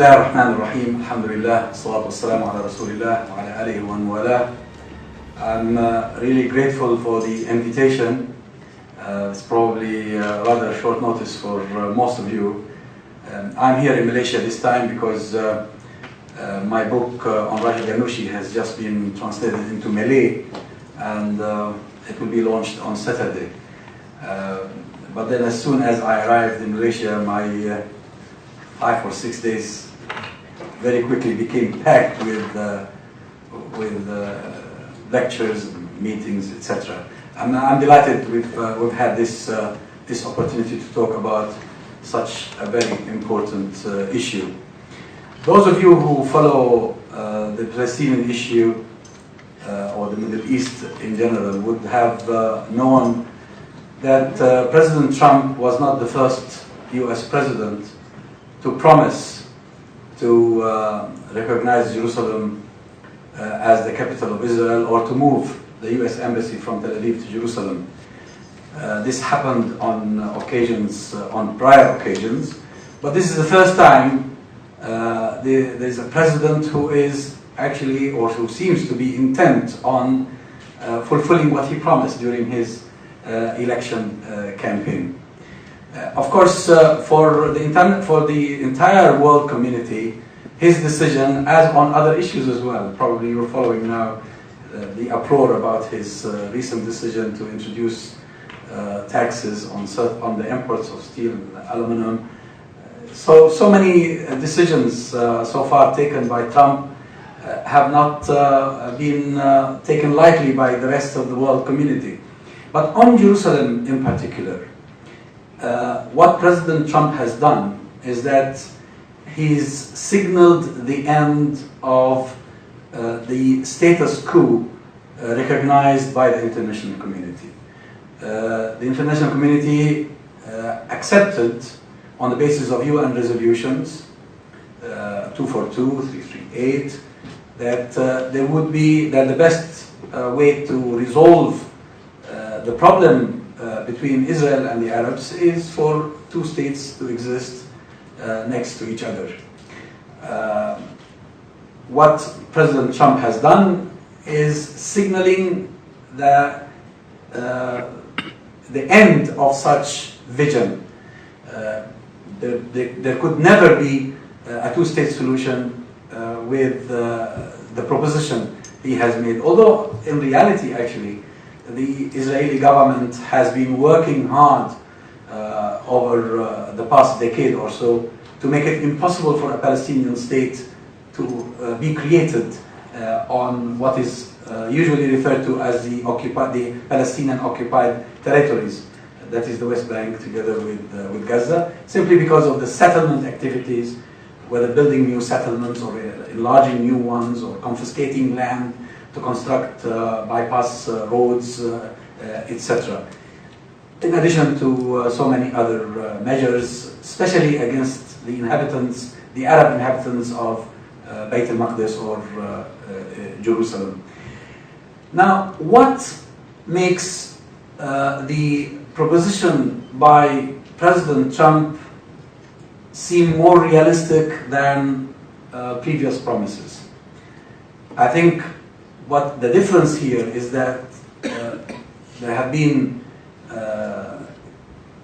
Bismillah ar-Rahman ar-Rahim, alhamdulillah, salatu wassalamu ala rasulillah wa ala alihi wa wala. I'm really grateful for the invitation. It's probably rather short notice for most of you. I'm here in Malaysia this time because my book on Rashid Ghanouchi has just been translated into Malay, and it will be launched on Saturday. But then as soon as I arrived in Malaysia, my 5 or 6 days very quickly became packed with lectures, meetings, etc. I'm delighted we've had this opportunity to talk about such a very important issue. Those of you who follow the Palestinian issue or the Middle East in general would have known that President Trump was not the first US president to promise to recognize Jerusalem as the capital of Israel, or to move the US embassy from Tel Aviv to Jerusalem. This happened on occasions, on prior occasions, but this is the first time there's a president who is actually, or who seems to be intent on fulfilling what he promised during his election campaign. Of course, for the entire world community, his decision, as on other issues as well, probably you're following now the uproar about his recent decision to introduce taxes on the imports of steel and aluminum. So many decisions so far taken by Trump have not been taken lightly by the rest of the world community. But on Jerusalem in particular, what President Trump has done is that he's signaled the end of the status quo recognized by the international community. The international community accepted, on the basis of UN resolutions 242, 338, that that the best way to resolve the problem between Israel and the Arabs is for two states to exist next to each other. What President Trump has done is signaling the end of such vision. There could never be a two-state solution with the proposition he has made, although in reality, actually, the Israeli government has been working hard over the past decade or so to make it impossible for a Palestinian state to be created on what is usually referred to as the Palestinian occupied territories, that is the West Bank together with Gaza, simply because of the settlement activities, whether building new settlements or enlarging new ones or confiscating land to construct bypass roads, etc. In addition to so many other measures, especially against the inhabitants, the Arab inhabitants of Beit al-Maqdis or Jerusalem. Now, what makes the proposition by President Trump seem more realistic than previous promises? I think what the difference here is that there have been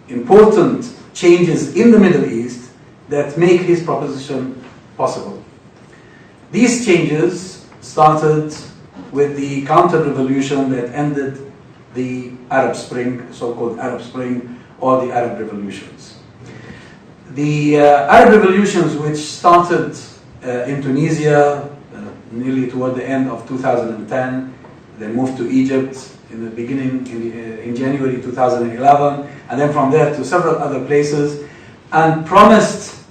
important changes in the Middle East that make his proposition possible. These changes started with the counter-revolution that ended the Arab Spring, so-called Arab Spring, or the Arab revolutions. The Arab revolutions, which started in Tunisia nearly toward the end of 2010, they moved to Egypt in the beginning, in January 2011, and then from there to several other places, and promised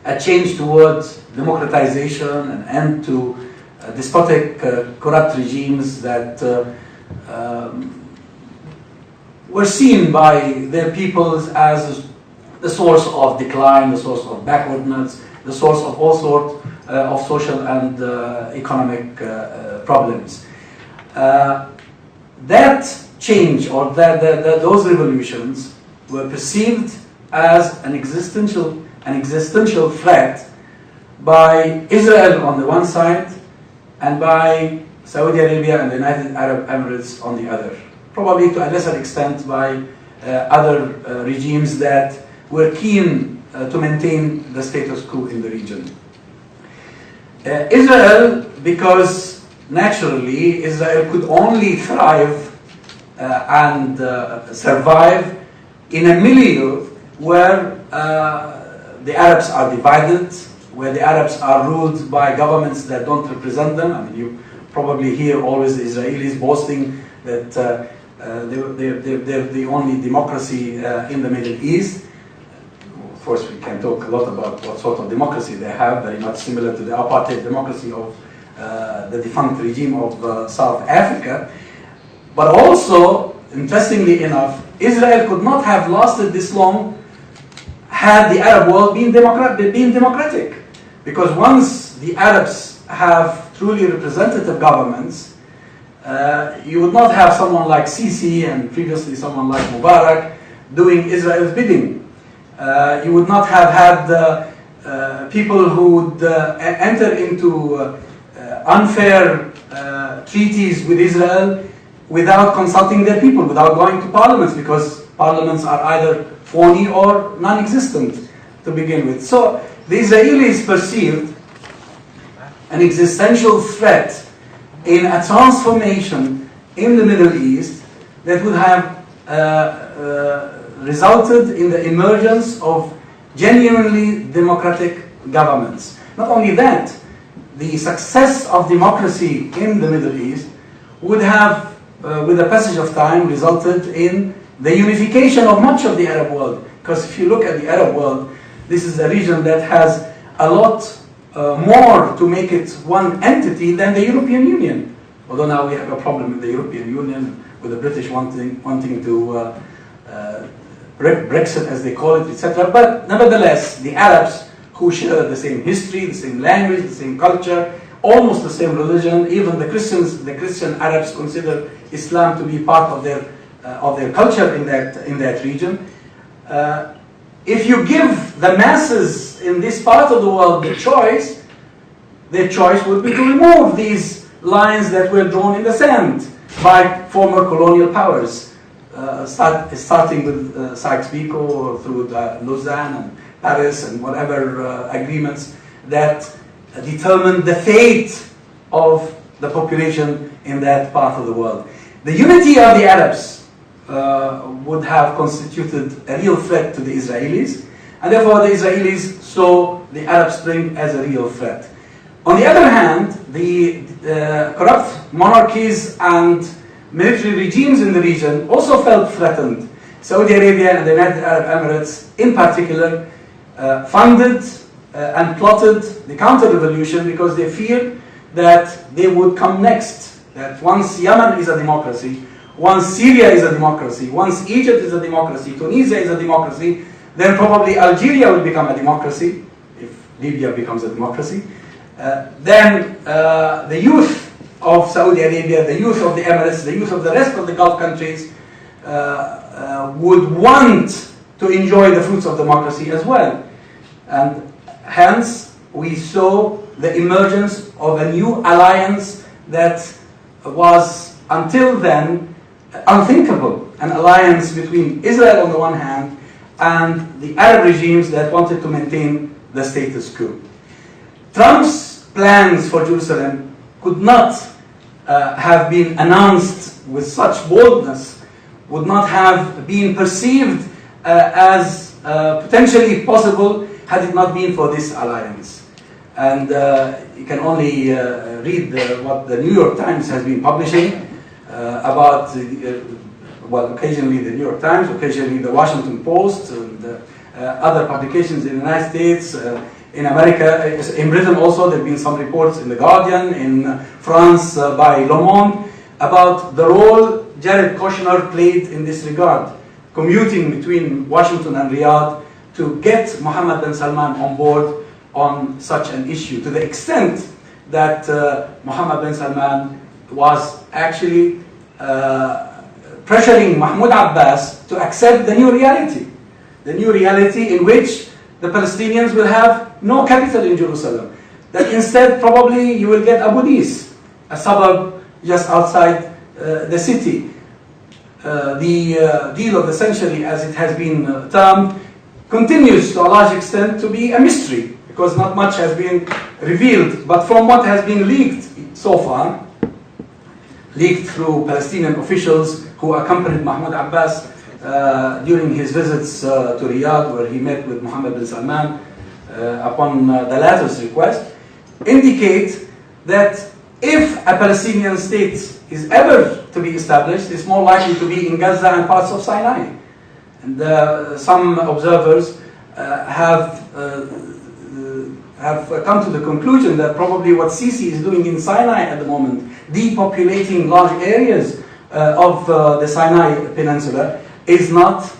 a change towards democratization, an end to despotic, corrupt regimes that were seen by their peoples as the source of decline, the source of backwardness, the source of all sorts of social and economic problems. That change, or those revolutions, were perceived as an existential threat by Israel on the one side and by Saudi Arabia and the United Arab Emirates on the other. Probably to a lesser extent by other regimes that were keen to maintain the status quo in the region. Israel, because naturally Israel could only thrive and survive in a milieu where the Arabs are divided, where the Arabs are ruled by governments that don't represent them. I mean, you probably hear always the Israelis boasting that they're the only democracy in the Middle East. Of course, we can talk a lot about what sort of democracy they have, very much similar to the apartheid democracy of the defunct regime of South Africa. But also, interestingly enough, Israel could not have lasted this long had the Arab world been democratic. Because once the Arabs have truly representative governments, you would not have someone like Sisi and previously someone like Mubarak doing Israel's bidding. You would not have had people who would enter into unfair treaties with Israel without consulting their people, without going to parliaments, because parliaments are either phony or non-existent to begin with. So the Israelis perceived an existential threat in a transformation in the Middle East that would have resulted in the emergence of genuinely democratic governments. Not only that, the success of democracy in the Middle East would have, with the passage of time, resulted in the unification of much of the Arab world. Because if you look at the Arab world, this is a region that has a lot more to make it one entity than the European Union. Although now we have a problem with the European Union, with the British wanting to Brexit, as they call it, etc. But nevertheless, the Arabs, who share the same history, the same language, the same culture, almost the same religion, even the Christian Arabs consider Islam to be part of their culture in that region. If you give the masses in this part of the world the choice, their choice would be to remove these lines that were drawn in the sand by former colonial powers, starting with Sykes-Picot through Lausanne and Paris and whatever agreements that determined the fate of the population in that part of the world. The unity of the Arabs would have constituted a real threat to the Israelis, and therefore the Israelis saw the Arab Spring as a real threat. On the other hand, the corrupt monarchies and military regimes in the region also felt threatened. Saudi Arabia and the United Arab Emirates, in particular, funded and plotted the counter-revolution because they feared that they would come next. That once Yemen is a democracy, once Syria is a democracy, once Egypt is a democracy, Tunisia is a democracy, then probably Algeria will become a democracy, if Libya becomes a democracy. Then the youth of Saudi Arabia, the youth of the Emirates, the youth of the rest of the Gulf countries would want to enjoy the fruits of democracy as well. And hence, we saw the emergence of a new alliance that was, until then, unthinkable. An alliance between Israel on the one hand and the Arab regimes that wanted to maintain the status quo. Trump's plans for Jerusalem could not have been announced with such boldness, would not have been perceived as potentially possible had it not been for this alliance. And you can only read what the New York Times has been publishing about, well, occasionally the New York Times, occasionally the Washington Post, and other publications in the United States, in America, in Britain also. There have been some reports in The Guardian, in France by Le Monde, about the role Jared Kushner played in this regard, commuting between Washington and Riyadh to get Mohammed bin Salman on board on such an issue, to the extent that Mohammed bin Salman was actually pressuring Mahmoud Abbas to accept the new reality in which the Palestinians will have no capital in Jerusalem. That instead, probably, you will get Abu Dis, a suburb just outside the city. The deal of the century, as it has been termed, continues to a large extent to be a mystery, because not much has been revealed. But from what has been leaked so far, leaked through Palestinian officials who accompanied Mahmoud Abbas during his visits to Riyadh, where he met with Mohammed bin Salman upon the latter's request, indicate that if a Palestinian state is ever to be established, it's more likely to be in Gaza and parts of Sinai. And some observers have come to the conclusion that probably what Sisi is doing in Sinai at the moment, depopulating large areas of the Sinai Peninsula, is not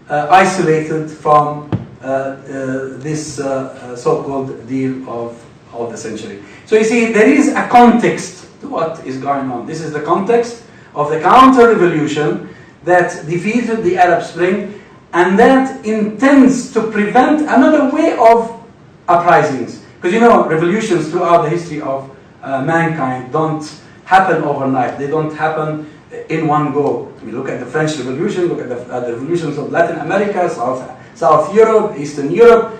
isolated from this so-called deal of the century. So you see, there is a context to what is going on. This is the context of the counter-revolution that defeated the Arab Spring and that intends to prevent another way of uprisings. Because you know, revolutions throughout the history of mankind don't happen overnight. They don't happen in one go. We look at the French Revolution, look at the revolutions of Latin America, South Europe, Eastern Europe.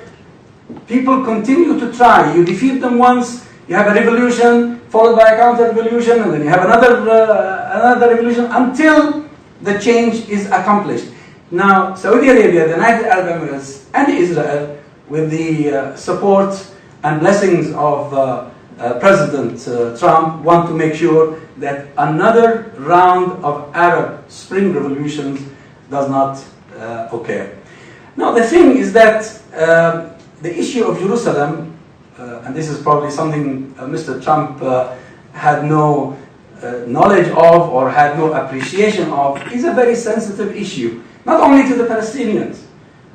People continue to try. You defeat them once, you have a revolution, followed by a counter-revolution, and then you have another revolution until the change is accomplished. Now, Saudi Arabia, the United Arab Emirates, and Israel, with the support and blessings of President Trump, want to make sure that another round of Arab Spring revolutions does not occur. Now, the thing is that the issue of Jerusalem, and this is probably something Mr. Trump had no knowledge of or had no appreciation of, is a very sensitive issue, not only to the Palestinians,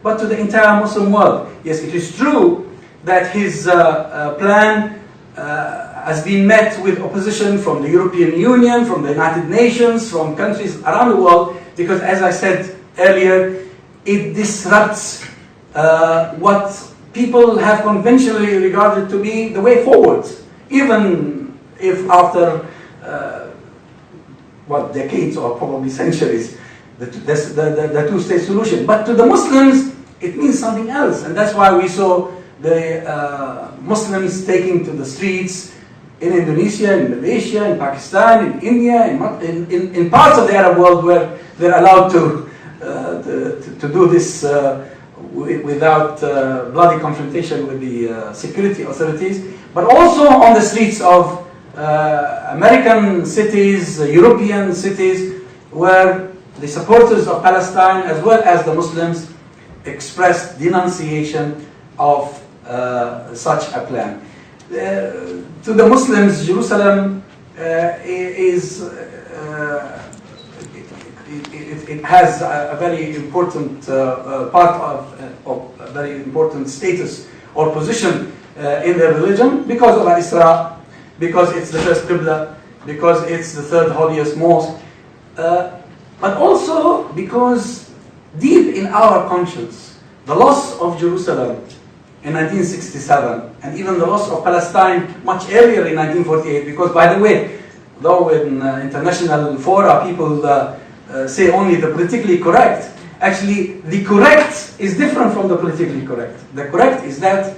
but to the entire Muslim world. Yes, it is true that his plan has been met with opposition from the European Union, from the United Nations, from countries around the world, because as I said earlier, it disrupts what people have conventionally regarded to be the way forward, even if after decades or probably centuries, the two-state solution. But to the Muslims, it means something else, and that's why we saw the Muslims taking to the streets in Indonesia, in Malaysia, in Pakistan, in India, in parts of the Arab world where they're allowed to do this without bloody confrontation with the security authorities, but also on the streets of American cities, European cities, where the supporters of Palestine as well as the Muslims expressed denunciation of such a plan. To the Muslims, Jerusalem it has a very important part of a very important status or position in their religion because of Al-Isra, because it's the first Qibla, because it's the third holiest mosque, but also because deep in our conscience, the loss of Jerusalem in 1967 and even the loss of Palestine much earlier in 1948, because by the way, though in international fora people say only the politically correct, actually the correct is different from the politically correct. The correct is that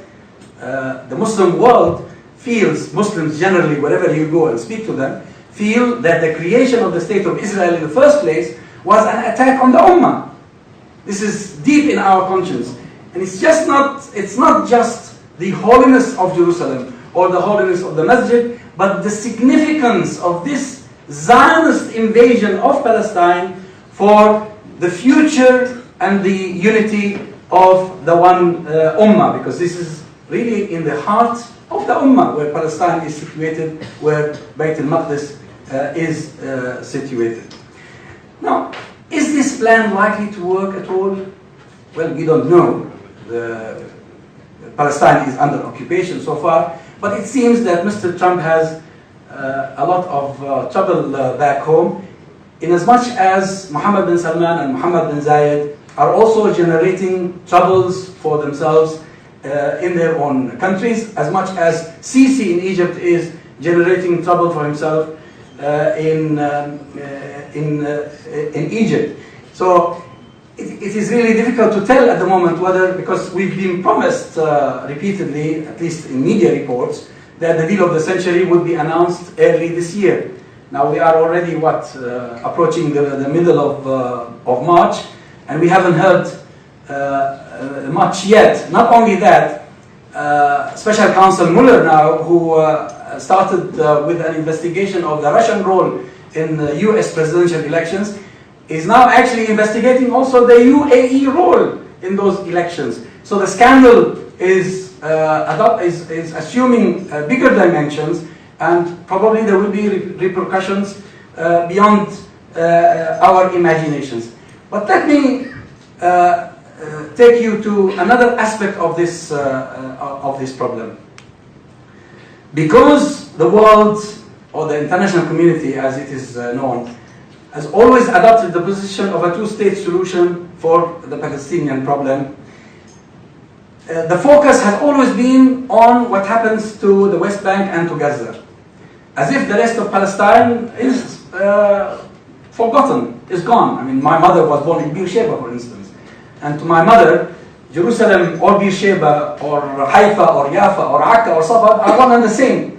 the Muslim world feels, Muslims generally, wherever you go and speak to them, feel that the creation of the State of Israel in the first place was an attack on the Ummah. This is deep in our conscience. And it's not just the holiness of Jerusalem or the holiness of the Masjid, but the significance of this Zionist invasion of Palestine for the future and the unity of the one Ummah, because this is really in the heart of the Ummah, where Palestine is situated, where Bayt al-Maqdis is situated. Now, is this plan likely to work at all? Well, we don't know. Palestine is under occupation so far, but it seems that Mr. Trump has a lot of trouble back home, in as much as Mohammed bin Salman and Mohammed bin Zayed are also generating troubles for themselves in their own countries, as much as Sisi in Egypt is generating trouble for himself in Egypt. So it is really difficult to tell at the moment whether, because we've been promised repeatedly, at least in media reports, that the deal of the century would be announced early this year. Now we are already, approaching the middle of March, and we haven't heard much yet. Not only that, Special Counsel Mueller now, who started with an investigation of the Russian role in the US presidential elections, is now actually investigating also the UAE role in those elections. So the scandal is assuming bigger dimensions, and probably there will be repercussions beyond our imaginations. But let me take you to another aspect of this problem. Because the world, or the international community as it is known, has always adopted the position of a two-state solution for the Palestinian problem, the focus has always been on what happens to the West Bank and to Gaza, as if the rest of Palestine is forgotten, is gone. I mean, my mother was born in Beersheba, for instance, and to my mother, Jerusalem or Beersheba or Haifa or Jaffa or Akka or Safad are one and the same.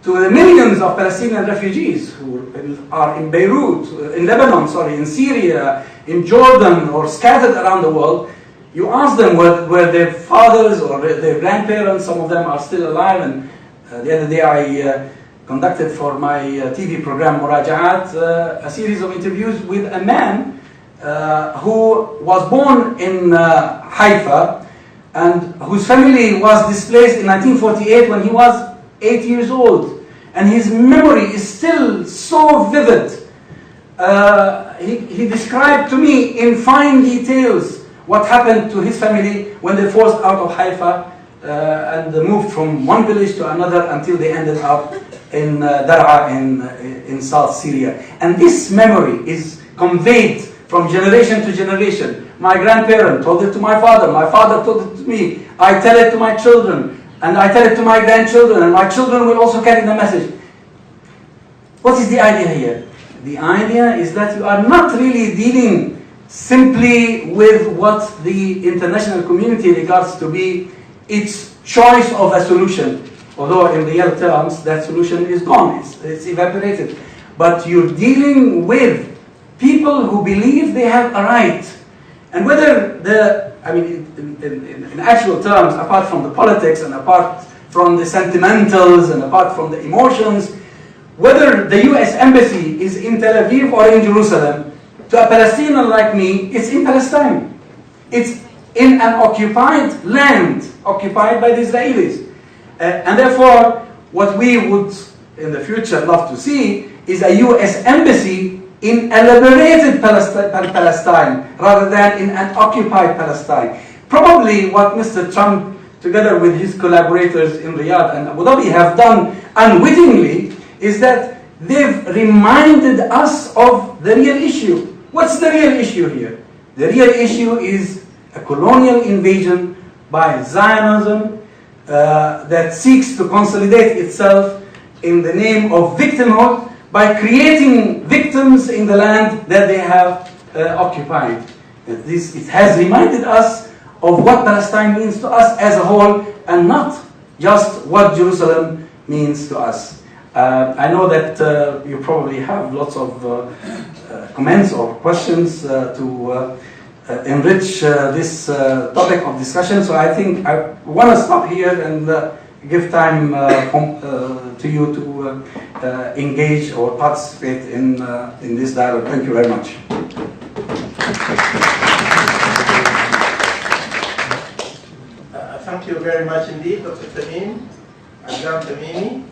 To the millions of Palestinian refugees who are in Beirut, in Lebanon, in Syria, in Jordan, or scattered around the world, you ask them were their fathers or their grandparents, some of them are still alive, and the other day I conducted for my TV program Muraja'at a series of interviews with a man who was born in Haifa and whose family was displaced in 1948 when he was 8 years old. And his memory is still so vivid. He described to me in fine details what happened to his family when they forced out of Haifa and moved from one village to another until they ended up in Dar'a in South Syria. And this memory is conveyed from generation to generation. My grandparent told it to my father told it to me, I tell it to my children, and I tell it to my grandchildren, and my children will also carry the message. What is the idea here? The idea is that you are not really dealing simply with what the international community regards to be its choice of a solution. Although in real terms, that solution is gone, it's evaporated. But you're dealing with people who believe they have a right. And whether in actual terms, apart from the politics and apart from the sentimentals and apart from the emotions, whether the US embassy is in Tel Aviv or in Jerusalem, to a Palestinian like me, it's in Palestine. It's in an occupied land, occupied by the Israelis. And therefore, what we would in the future love to see is a US embassy in a liberated Palestine rather than in an occupied Palestine. Probably what Mr. Trump, together with his collaborators in Riyadh and Abu Dhabi, have done unwittingly is that they've reminded us of the real issue. What's the real issue here? The real issue is a colonial invasion by Zionism that seeks to consolidate itself in the name of victimhood by creating victims in the land that they have occupied. It has reminded us of what Palestine means to us as a whole, and not just what Jerusalem means to us. I know that you probably have lots of comments or questions to enrich this topic of discussion, so I think I want to stop here and give time to you to engage or participate in this dialogue. Thank you very much. Thank you very much indeed, Dr. Tamim, Azzam Tamimi.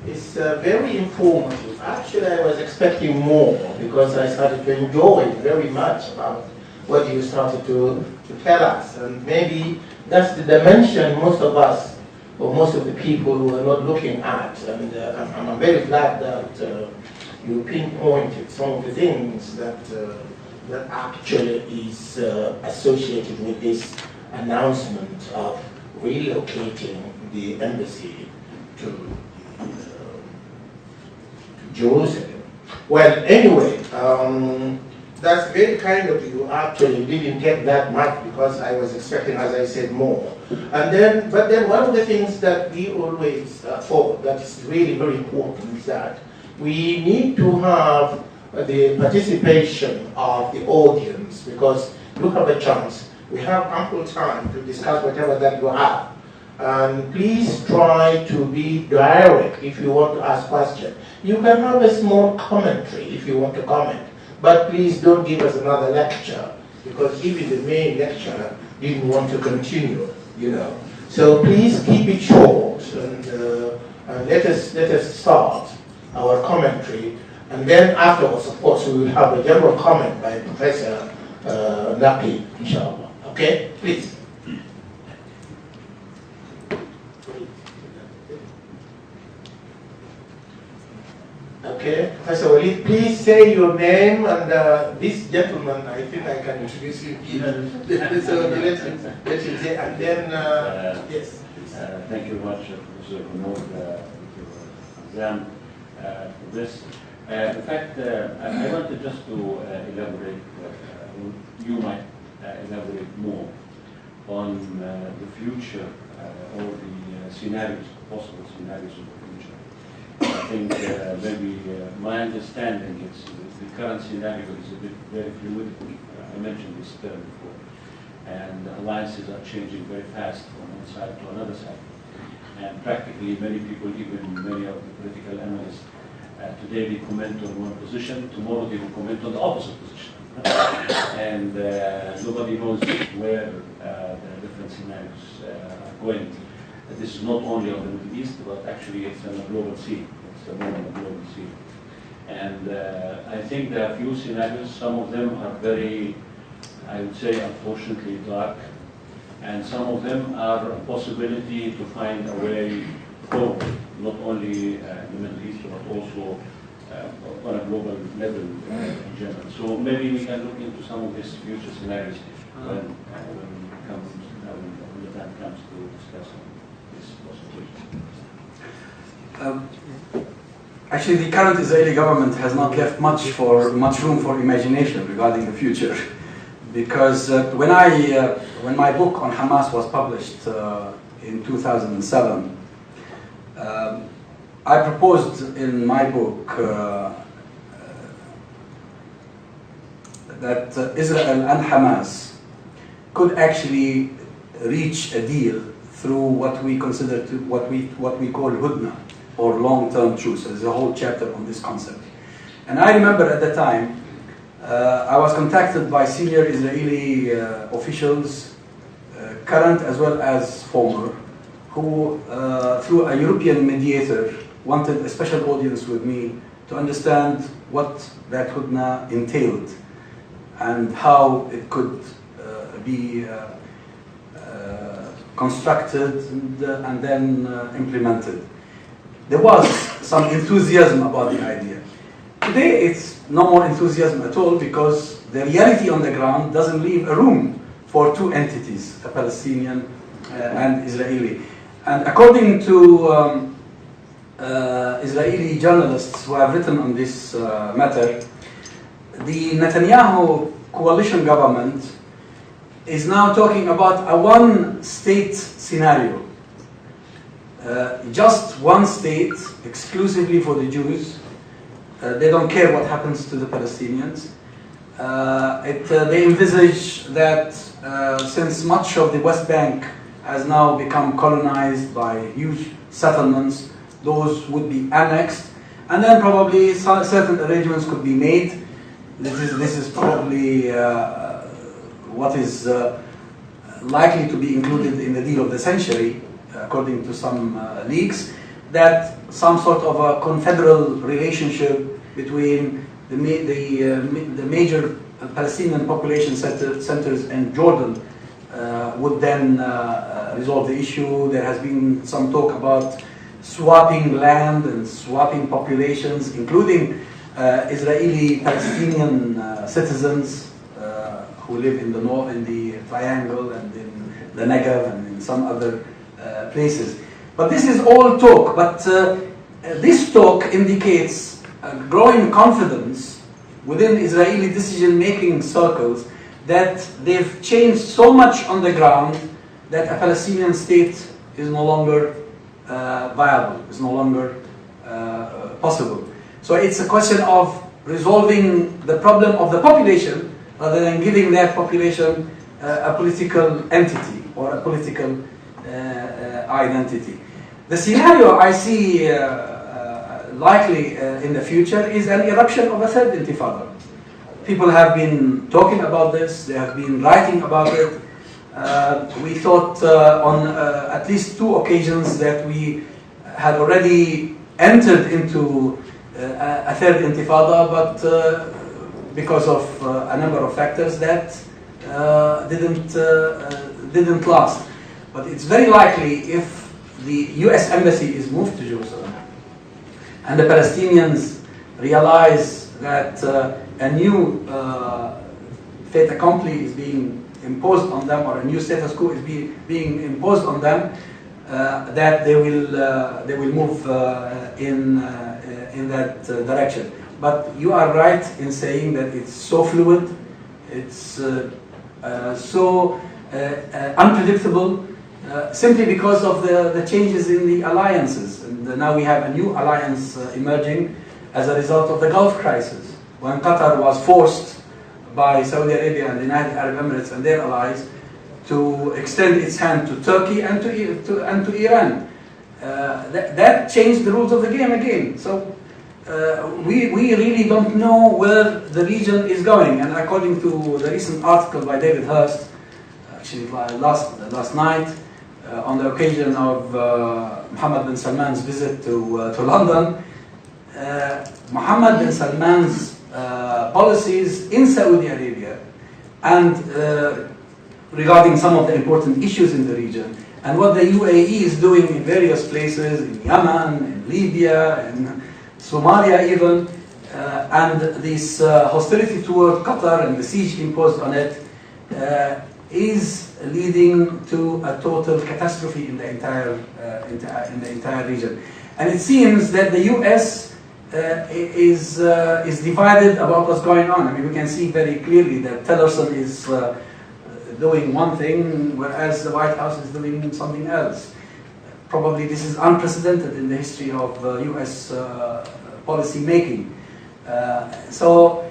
It's very informative. Actually, I was expecting more because I started to enjoy very much about what you started to tell us. And maybe that's the dimension most of us, or most of the people who are not looking at. And I'm very glad that you pinpointed some of the things that that actually is associated with this announcement of relocating the embassy to Jerusalem. Well, anyway, that's very kind of you. Actually, didn't get that much because I was expecting, as I said, more. And then, but then one of the things that we always thought that is really very important is that we need to have the participation of the audience, because you have a chance. We have ample time to discuss whatever that you have. And please try to be direct if you want to ask questions. You can have a small commentary if you want to comment, but please don't give us another lecture, because even the main lecturer didn't want to continue, you know. So please keep it short and let us start our commentary, and then afterwards, of course, we will have a general comment by Professor Naqi, inshallah. Okay, please. Okay, Professor Walid, please say your name, and this gentleman, I think I can introduce you. So let him say, and then, yes. Thank you very much, Professor Mahmoud, Azzam, for this. In fact, I wanted just to elaborate, you might elaborate more on the future or the scenarios, possible scenarios of the future. I think maybe my understanding is the current scenario is a bit very fluid. I mentioned this term before. And alliances are changing very fast from one side to another side. And practically many people, even many of the political analysts, today they comment on one position, tomorrow they will comment on the opposite position. And nobody knows where the different scenarios are going. This is not only on the Middle East, but actually it's on a global scene. It's a moment of global scene. And I think there are a few scenarios. Some of them are very, I would say, unfortunately dark. And some of them are a possibility to find a way forward, not only in the Middle East, but also on a global level in general. So maybe we can look into some of these future scenarios when the time comes to discuss this possibility. Actually, the current Israeli government has not left much room for imagination regarding the future, because when my book on Hamas was published in 2007, I proposed in my book that Israel and Hamas could actually reach a deal through what we consider what we call hudna, or long-term truce. There's a whole chapter on this concept. And I remember at the time, I was contacted by senior Israeli officials, current as well as former, who, through a European mediator, wanted a special audience with me to understand what that hudna entailed and how it could be constructed and then implemented. There was some enthusiasm about the idea. Today it's no more enthusiasm at all, because the reality on the ground doesn't leave a room for two entities, a Palestinian and Israeli. And according to Israeli journalists who have written on this matter, the Netanyahu coalition government is now talking about a one-state scenario. Just one state, exclusively for the Jews. They don't care what happens to the Palestinians. They envisage that since much of the West Bank has now become colonized by huge settlements, those would be annexed, and then probably certain arrangements could be made. This is probably what is likely to be included in the deal of the century, according to some leaks, that some sort of a confederal relationship between the major Palestinian population centers in Jordan would then resolve the issue. There has been some talk about swapping land and swapping populations, including Israeli Palestinian citizens who live in the north, in the Triangle, and in the Negev and in some other places. But this is all talk, but this talk indicates a growing confidence within Israeli decision-making circles that they've changed so much on the ground that a Palestinian state is no longer viable, is no longer possible. So it's a question of resolving the problem of the population rather than giving that population a political entity or a political identity. The scenario I see likely in the future is an eruption of a third intifada. People have been talking about this, they have been writing about it. We thought on at least 2 occasions that we had already entered into a third intifada, but because of a number of factors that didn't last. But it's very likely if the US embassy is moved to Jerusalem and the Palestinians realize that a new fait accompli is being imposed on them, or a new status quo is being imposed on them, that they will move in that direction. But you are right in saying that it's so fluid, it's so unpredictable, simply because of the changes in the alliances. And now we have a new alliance emerging as a result of the Gulf crisis, when Qatar was forced by Saudi Arabia and the United Arab Emirates and their allies to extend its hand to Turkey and to Iran. That changed the rules of the game again. So we really don't know where the region is going. And according to the recent article by David Hurst, actually last night, on the occasion of Mohammed bin Salman's visit to London, Mohammed bin Salman's policies in Saudi Arabia and regarding some of the important issues in the region, and what the UAE is doing in various places, in Yemen, in Libya, in Somalia even, and this hostility toward Qatar and the siege imposed on it is leading to a total catastrophe in the entire region. And it seems that the US is divided about what's going on. I mean, we can see very clearly that Tillerson is doing one thing, whereas the White House is doing something else. Probably this is unprecedented in the history of US policy making. So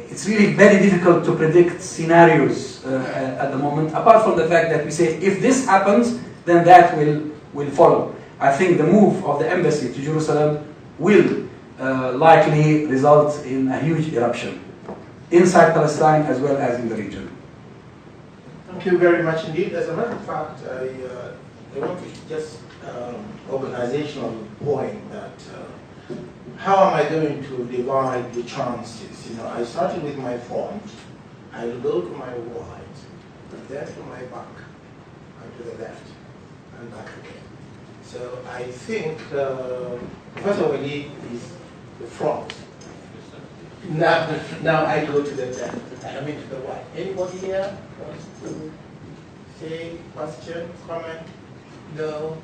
it's really very difficult to predict scenarios at the moment, apart from the fact that we say if this happens, then that will follow. I think the move of the embassy to Jerusalem will likely result in a huge eruption inside Palestine as well as in the region. Thank you very much indeed. As a matter of fact, I want to just organizational point that how am I going to divide the chances? You know, I started with my front, I will go to my right, then to my back, and to the left, and back again. So I think, first of all, is the front. Now I go to the left, I mean to the right. Anybody here wants to say, question, comment? No?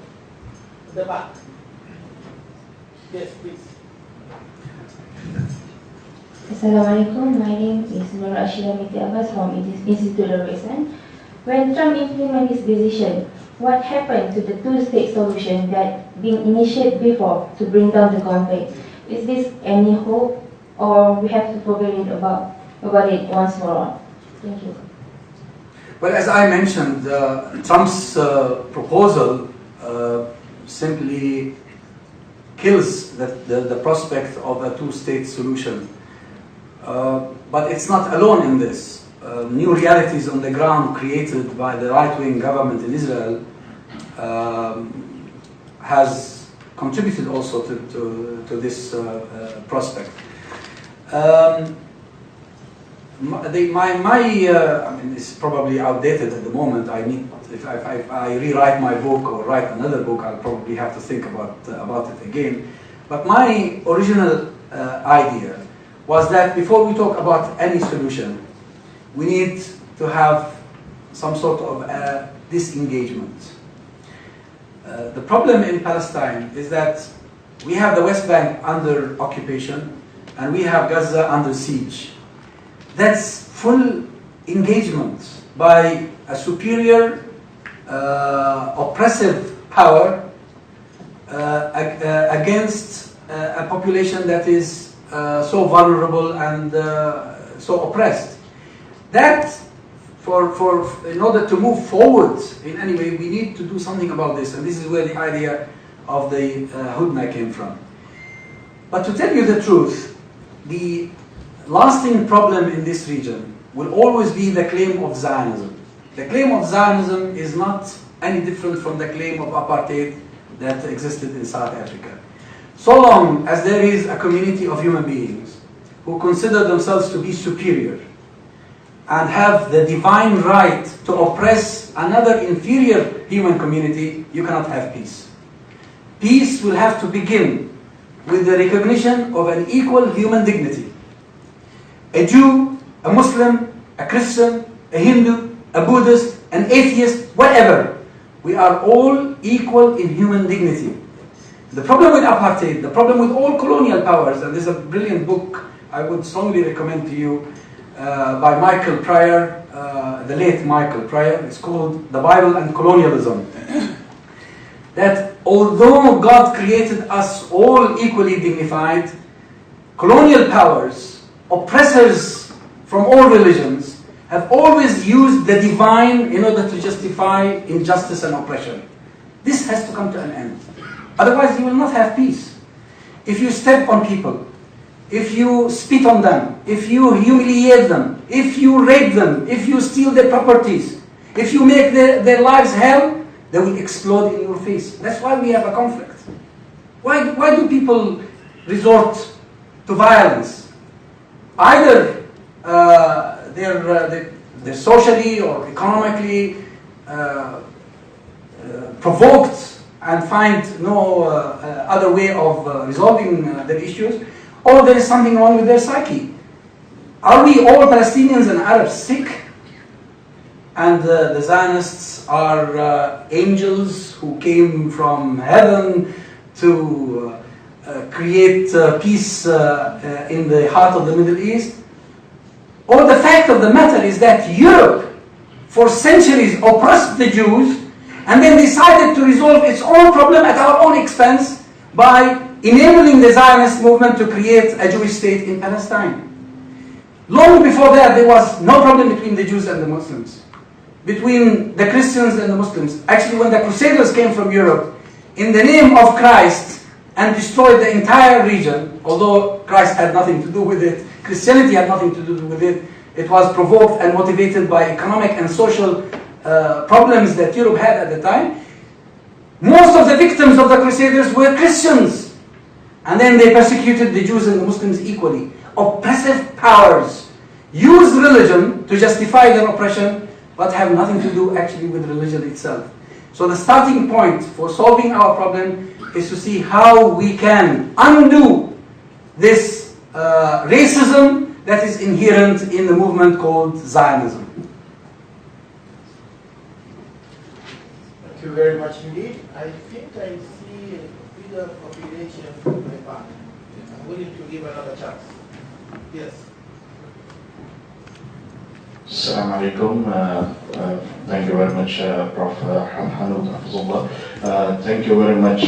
The back. Yes, please. Assalamualaikum, my name is Nur Ashida Abbas from Institute of Reason. When Trump implemented his decision, what happened to the two-state solution that been initiated before to bring down the conflict? Is this any hope, or we have to forget it about it once for all? Thank you. Well, as I mentioned, Trump's proposal simply kills the prospect of a two-state solution. But it's not alone in this. New realities on the ground created by the right-wing government in Israel has contributed also to this prospect. I mean, it's probably outdated at the moment. If I rewrite my book or write another book, I'll probably have to think about it again. But my original idea was that before we talk about any solution, we need to have some sort of disengagement. The problem in Palestine is that we have the West Bank under occupation and we have Gaza under siege. That's full engagement by a superior oppressive power against a population that is so vulnerable and so oppressed. That, in order to move forward in any way, we need to do something about this, and this is where the idea of the Hudna came from. But to tell you the truth, the lasting problem in this region will always be the claim of Zionism. The claim of Zionism is not any different from the claim of apartheid that existed in South Africa. So long as there is a community of human beings who consider themselves to be superior and have the divine right to oppress another inferior human community, you cannot have peace. Peace will have to begin with the recognition of an equal human dignity. A Jew, a Muslim, a Christian, a Hindu, a Buddhist, an atheist, whatever. We are all equal in human dignity. The problem with apartheid, the problem with all colonial powers, and there's a brilliant book I would strongly recommend to you by Michael Pryor, the late Michael Pryor. It's called The Bible and Colonialism. That although God created us all equally dignified, colonial powers, oppressors from all religions, have always used the divine in order to justify injustice and oppression. This has to come to an end. Otherwise you will not have peace. If you step on people, if you spit on them, if you humiliate them, if you rape them, if you steal their properties, if you make their lives hell, they will explode in your face. That's why we have a conflict. Why do people resort to violence? Either they're socially or economically provoked and find no other way of resolving their issues, or there is something wrong with their psyche. Are we all Palestinians and Arabs sick? And the Zionists are angels who came from heaven to create peace in the heart of the Middle East? Or the fact of the matter is that Europe, for centuries, oppressed the Jews and then decided to resolve its own problem at our own expense by enabling the Zionist movement to create a Jewish state in Palestine. Long before that, there was no problem between the Jews and the Muslims, between the Christians and the Muslims. Actually, when the Crusaders came from Europe, in the name of Christ, and destroyed the entire region, although Christ had nothing to do with it, Christianity had nothing to do with it, it was provoked and motivated by economic and social problems that Europe had at the time. Most of the victims of the Crusaders were Christians. And then they persecuted the Jews and the Muslims equally. Oppressive powers use religion to justify their oppression, but have nothing to do actually with religion itself. So the starting point for solving our problem is to see how we can undo this racism that is inherent in the movement called Zionism. Thank you very much indeed. I think I see a bigger population from my back. I'm willing to give another chance. Yes. Assalamu alaikum. Thank you very much, Prof. Hanout Hafizullah. Thank you very much,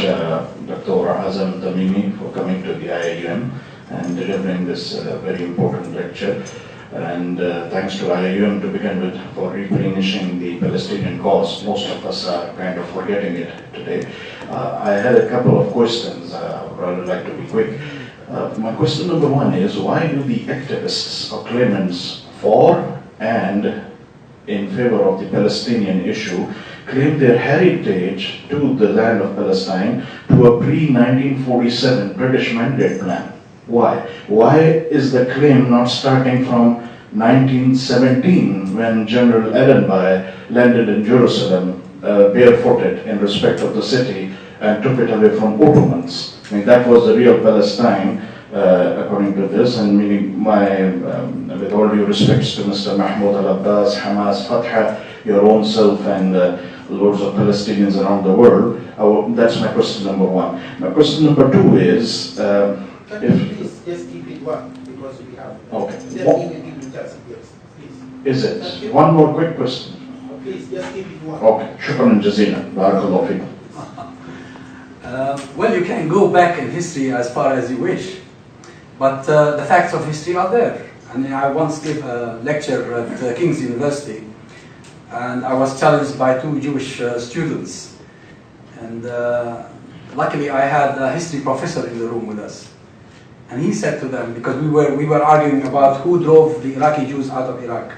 Dr. Azzam Tamimi, for coming to the iium and delivering this very important lecture. And thanks to iium to begin with for replenishing the Palestinian cause. Most of us are kind of forgetting it today. I had a couple of questions. I would rather like to be quick. My question number one is, why do the activists or claimants for and in favor of the Palestinian issue claim their heritage to the land of Palestine to a pre-1947 British Mandate plan? Why? Why is the claim not starting from 1917 when General Allenby landed in Jerusalem barefooted in respect of the city and took it away from Ottomans? I mean, that was the real Palestine according to this, and meaning with all due respects to Mr. Mahmoud Al-Abbas, Hamas, Fatah, your own self, and loads of Palestinians around the world. That's my question number one. My question number two is, Can you please just keep it one, because we have. Okay. Just give it just, yes, please. Is it? One more quick question. Please, just keep it one. Okay. شكرا جزيلا. بارك الله فيكم. Well, you can go back in history as far as you wish, but the facts of history are there. And I once gave a lecture at King's University, and I was challenged by two Jewish students. And luckily I had a history professor in the room with us. And he said to them, because we were arguing about who drove the Iraqi Jews out of Iraq.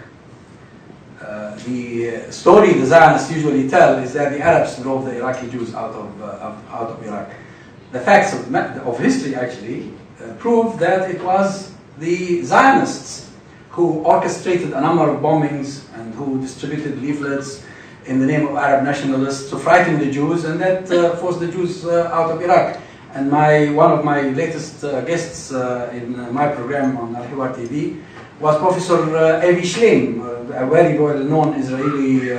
The story the Zionists usually tell is that the Arabs drove the Iraqi Jews out of Iraq. The facts of history actually prove that it was the Zionists who orchestrated a number of bombings and who distributed leaflets in the name of Arab nationalists to frighten the Jews, and that forced the Jews out of Iraq. And one of my latest guests in my program on Al-Hiwar TV was Professor Avi Shleim, a very well-known Israeli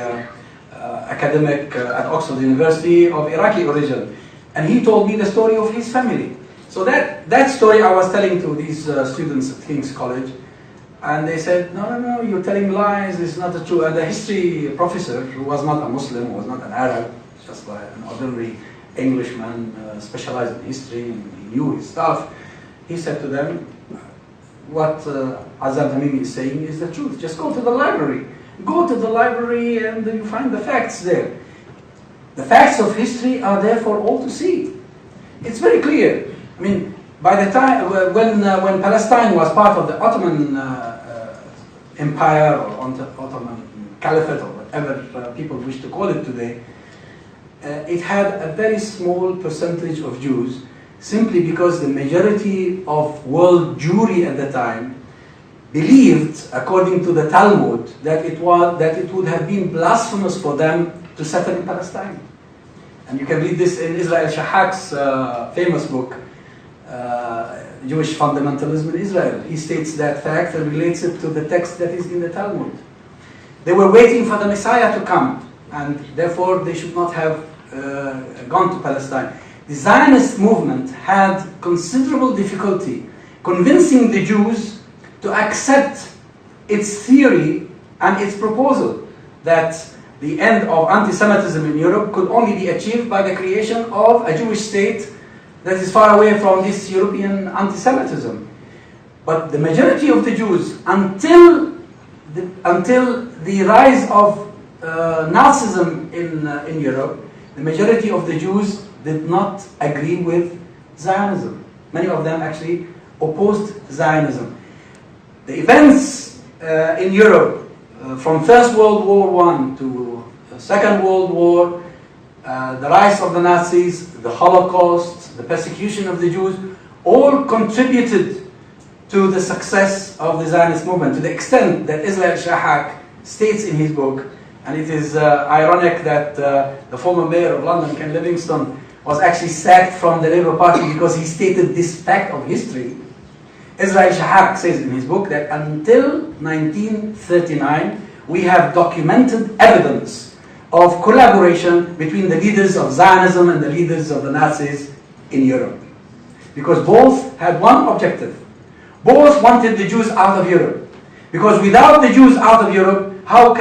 academic at Oxford University of Iraqi origin. And he told me the story of his family. So that story I was telling to these students at King's College, and they said, no, you're telling lies, this is not true. And the history professor, who was not a Muslim, was not an Arab, just like an ordinary Englishman specialized in history, and he knew his stuff, he said to them, what Azzam Tamimi is saying is the truth. Just go to the library. Go to the library and you find the facts there. The facts of history are there for all to see. It's very clear. I mean, by the time when Palestine was part of the Ottoman Empire or Ottoman Caliphate or whatever people wish to call it today, it had a very small percentage of Jews, simply because the majority of world Jewry at the time believed, according to the Talmud, that it would have been blasphemous for them to settle in Palestine. And you can read this in Israel Shahak's famous book, Jewish Fundamentalism in Israel. He states that fact and relates it to the text that is in the Talmud. They were waiting for the Messiah to come, and therefore they should not have gone to Palestine. The Zionist movement had considerable difficulty convincing the Jews to accept its theory and its proposal that the end of anti-Semitism in Europe could only be achieved by the creation of a Jewish state that is far away from this European anti-Semitism. But the majority of the Jews, until the rise of Nazism in Europe, the majority of the Jews did not agree with Zionism. Many of them actually opposed Zionism. The events in Europe, from First World War I to Second World War, the rise of the Nazis, the Holocaust, the persecution of the Jews, all contributed to the success of the Zionist movement, to the extent that Israel Shahak states in his book, and it is ironic that the former mayor of London, Ken Livingstone, was actually sacked from the Labour Party because he stated this fact of history. Israel Shahak says in his book that until 1939, we have documented evidence of collaboration between the leaders of Zionism and the leaders of the Nazis in Europe. Because both had one objective. Both wanted the Jews out of Europe. Because without the Jews out of Europe, how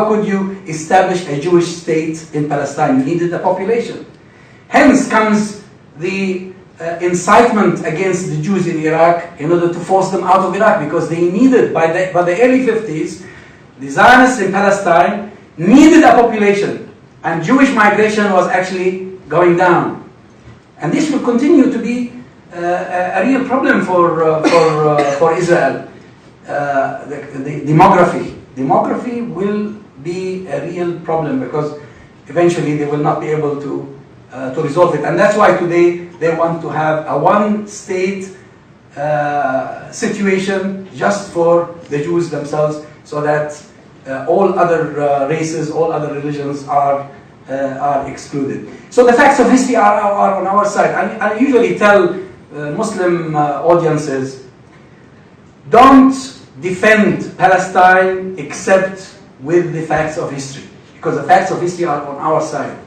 could you establish a Jewish state in Palestine? You needed a population. Hence comes the incitement against the Jews in Iraq in order to force them out of Iraq, because they needed, by the early 50s, the Zionists in Palestine needed a population, and Jewish migration was actually going down. And this will continue to be a real problem for Israel. The demography will be a real problem, because eventually they will not be able to resolve it. And that's why today they want to have a one-state situation just for the Jews themselves, so that all other races, all other religions are excluded. So the facts of history are on our side. I usually tell Muslim audiences, don't defend Palestine except with the facts of history, because the facts of history are on our side.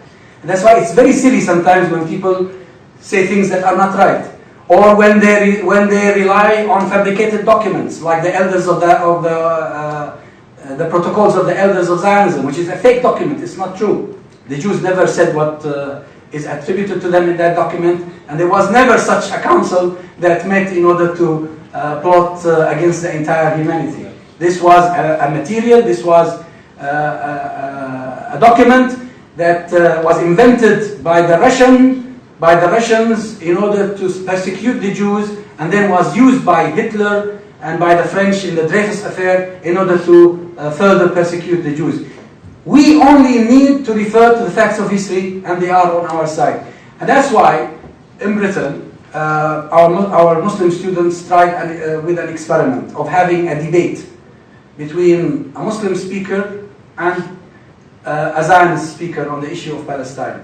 And that's why it's very silly sometimes when people say things that are not right, or when they rely on fabricated documents, like the elders of the protocols of the elders of Zionism, which is a fake document. It's not true. The Jews never said what is attributed to them in that document, and there was never such a council that met in order to plot against the entire humanity. This was a material. This was a document that was invented by the Russians in order to persecute the Jews, and then was used by Hitler and by the French in the Dreyfus affair in order to further persecute the Jews. We only need to refer to the facts of history, and they are on our side. And that's why in Britain, our Muslim students tried with an experiment of having a debate between a Muslim speaker and a Zionist speaker on the issue of Palestine.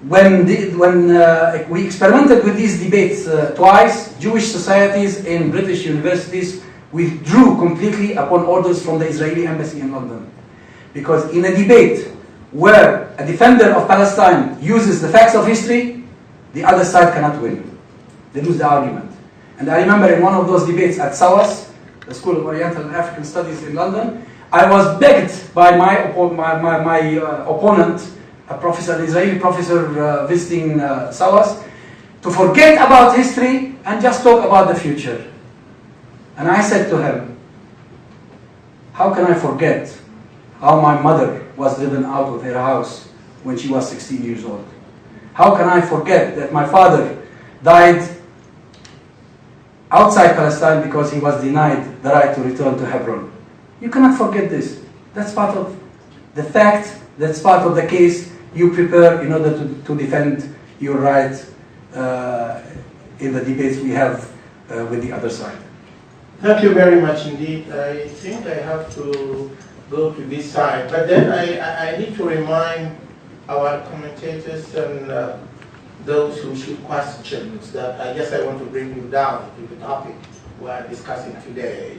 When we experimented with these debates twice, Jewish societies in British universities withdrew completely upon orders from the Israeli embassy in London. Because in a debate where a defender of Palestine uses the facts of history, the other side cannot win. They lose the argument. And I remember in one of those debates at SAWAS, the School of Oriental and African Studies in London, I was begged by my opponent, an Israeli professor visiting SAWAS, to forget about history and just talk about the future. And I said to him, how can I forget how my mother was driven out of her house when she was 16 years old? How can I forget that my father died outside Palestine because he was denied the right to return to Hebron? You cannot forget this. That's part of the fact, that's part of the case you prepare in order to defend your right in the debates we have with the other side. Thank you very much indeed. I think I have to go to this side, but then I need to remind our commentators and those who shoot questions that I guess I want to bring you down to the topic we are discussing today.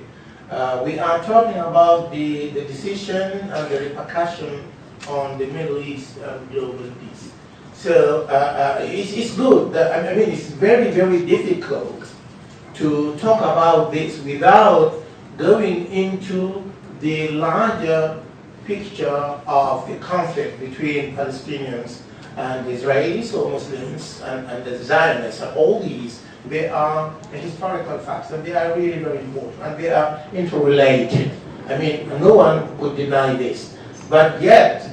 We are talking about the decision and the repercussion on the Middle East and global peace. So it's good. I mean, it's very, very difficult to talk about this without going into the larger picture of the conflict between Palestinians and Israelis or Muslims and the Zionists. And all these, they are historical facts, and they are really very important, and they are interrelated. I mean, no one could deny this. But yet,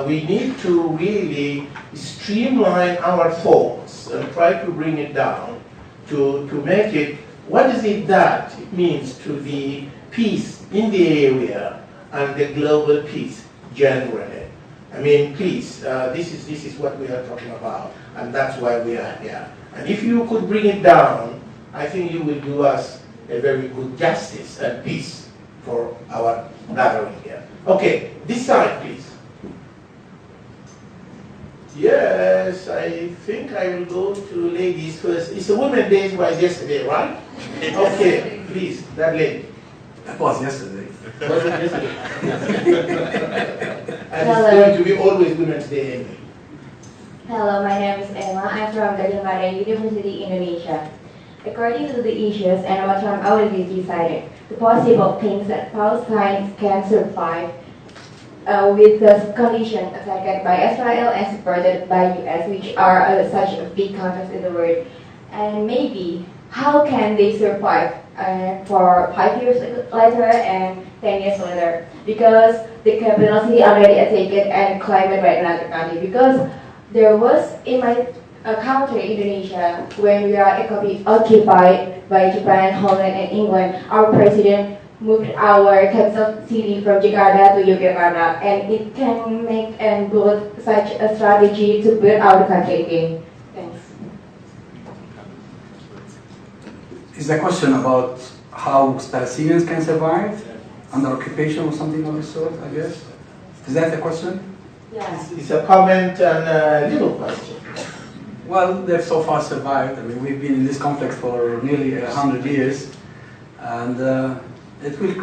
we need to really streamline our thoughts and try to bring it down to make it, what is it that it means to the peace in the area and the global peace generally. I mean, please, this is what we are talking about, and that's why we are here. And if you could bring it down, I think you will do us a very good justice and peace for our gathering here. Okay, this side, please. Yes, I think I will go to ladies first. It's a Women's Day was yesterday, right? Okay, please, that lady. That was yesterday. Was it yesterday? And it's going to be always Women's Day anyway. Hello, my name is Emma. I'm from Gadjah University, Indonesia. According to the issues and what Trump already decided, the possible things that Palestine can survive with the condition attacked by Israel and supported by US, which are such a big countries in the world. And maybe, how can they survive for 5 years later and 10 years later? Because the capital city already attacked and claimed by another country. Because there was in my country, Indonesia, when we are occupied by Japan, Holland, and England, our president moved our capital city from Jakarta to Yogyakarta, and it can make and build such a strategy to build our country again. Thanks. Is the question about how Palestinians can survive under occupation or something of the sort, I guess? Is that the question? Yeah. It's a comment and a little question. Well, they've so far survived. I mean, we've been in this conflict for nearly 100 years, and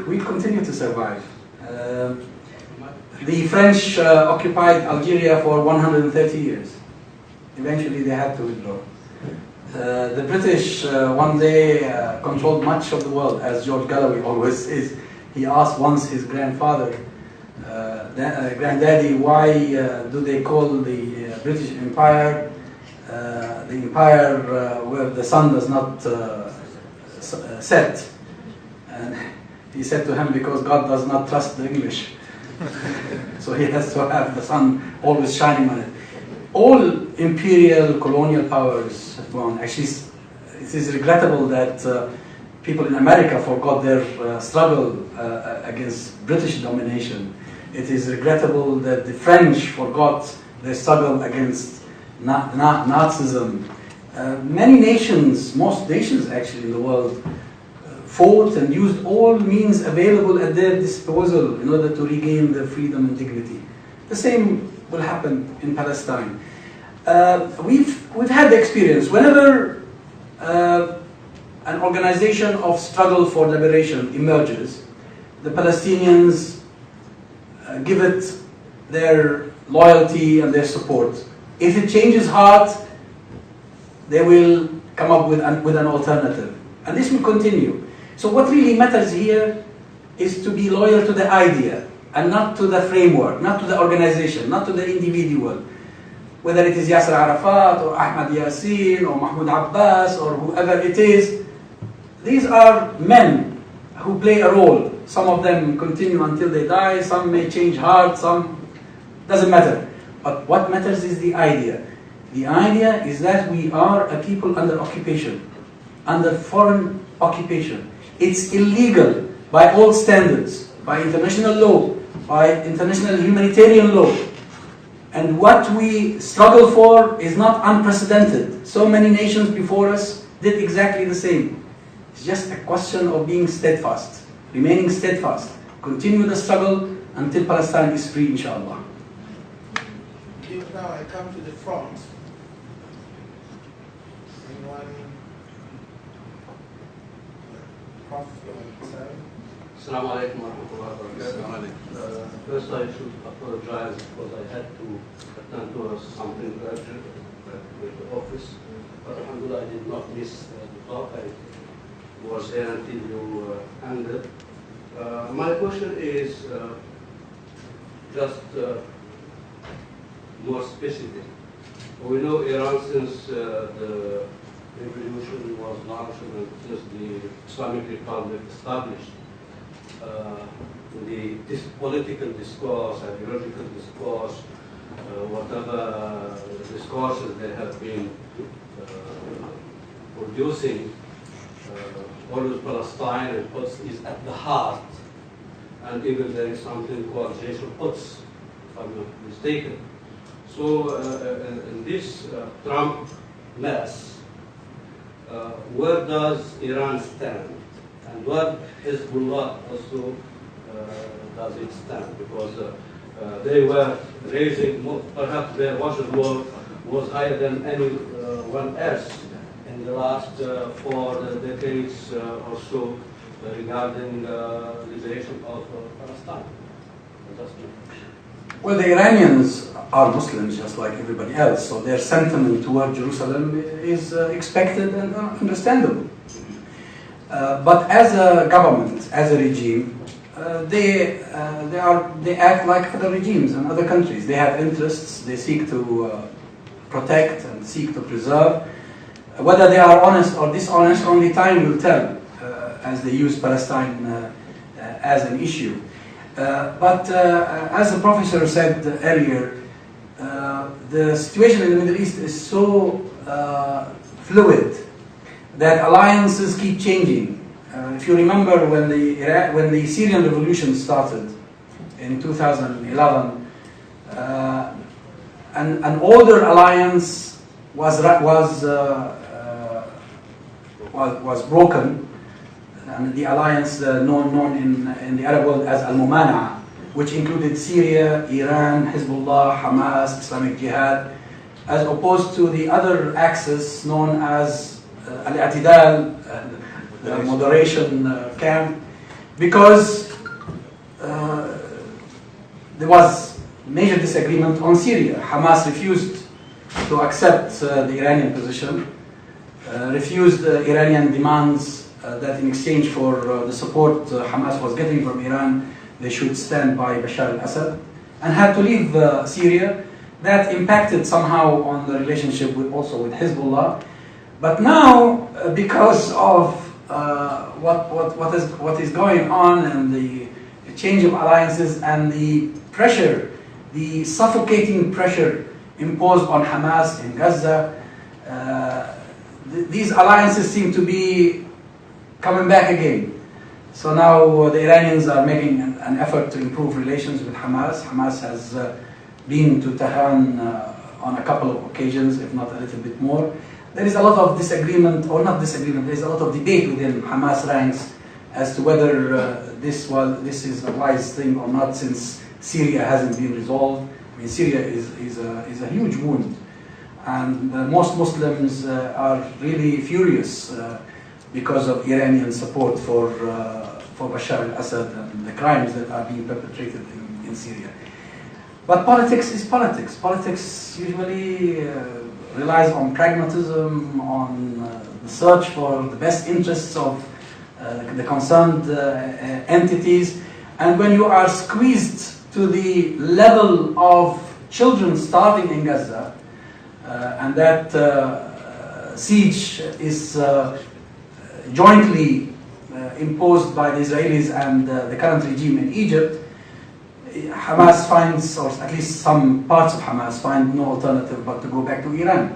we continue to survive. The French occupied Algeria for 130 years. Eventually, they had to withdraw. The British one day controlled much of the world, as George Galloway always says. He asked once his grandfather, granddaddy, why do they call the British Empire the empire where the sun does not set? And he said to him, because God does not trust the English. So he has to have the sun always shining on it. All imperial colonial powers have gone. Actually, it is regrettable that people in America forgot their struggle against British domination. It is regrettable that the French forgot their struggle against Nazism. Many nations, most nations actually in the world, fought and used all means available at their disposal in order to regain their freedom and dignity. The same will happen in Palestine. We've had the experience. Whenever an organization of struggle for liberation emerges, the Palestinians give it their loyalty and their support. If it changes heart, they will come up with an alternative. And this will continue. So what really matters here is to be loyal to the idea and not to the framework, not to the organization, not to the individual. Whether it is Yasser Arafat or Ahmad Yassin or Mahmoud Abbas or whoever it is, these are men who play a role. Some of them continue until they die, some may change heart, some doesn't matter. But what matters is the idea. The idea is that we are a people under occupation, under foreign occupation. It's illegal by all standards, by international law, by international humanitarian law. And what we struggle for is not unprecedented. So many nations before us did exactly the same. It's just a question of being steadfast, remaining steadfast. Continue the struggle until Palestine is free, inshallah. Now I come to the front. Assalamu alaikum wa rahmatullahi wa barakatuh. First I should apologize because I had to attend to something urgent with the office. But alhamdulillah, I did not miss the talk. I was there until you ended. My question is just more specific. We know Iran since the revolution was launched and since the Islamic Republic established, this political discourse, ideological discourse, whatever discourses they have been producing, always Palestine and Quds is at the heart, and even there is something called Jaish al-Quds, if I'm not mistaken. So in this Trump mess, where does Iran stand? And where Hezbollah also does it stand? Because they were raising, perhaps their watch war was higher than anyone else in the last 4 decades or so regarding liberation of Palestine. Well, the Iranians are Muslims just like everybody else, so their sentiment toward Jerusalem is expected and understandable. But as a government, as a regime, they act like other regimes in other countries. They have interests. They seek to protect and seek to preserve. Whether they are honest or dishonest, only time will tell, as they use Palestine as an issue. But as the professor said earlier, the situation in the Middle East is so fluid that alliances keep changing. If you remember when the Syrian revolution started in 2011, an older alliance was broken. And the alliance known in the Arab world as Al-Mumana'a, which included Syria, Iran, Hezbollah, Hamas, Islamic Jihad. as opposed to the other axis known as al-i'tidal, the moderation camp, because there was major disagreement on Syria. Hamas refused to accept the Iranian position, refused Iranian demands that in exchange for the support Hamas was getting from Iran, they should stand by Bashar al-Assad, and had to leave Syria. That impacted somehow on the relationship also with Hezbollah. But now, because of what is going on and the change of alliances and the pressure, the suffocating pressure imposed on Hamas in Gaza, these alliances seem to be coming back again. So now the Iranians are making an effort to improve relations with Hamas. Hamas has been to Tehran on a couple of occasions, if not a little bit more. There is a lot of disagreement, or not disagreement, there is a lot of debate within Hamas ranks as to whether this is a wise thing or not, since Syria hasn't been resolved. I mean, Syria is a huge wound, and most Muslims are really furious because of Iranian support for Bashar al-Assad and the crimes that are being perpetrated in Syria. But politics is politics. Politics usually relies on pragmatism, on the search for the best interests of the concerned entities. And when you are squeezed to the level of children starving in Gaza, and that siege is jointly imposed by the Israelis and the current regime in Egypt, Hamas finds, or at least some parts of Hamas find no alternative but to go back to Iran.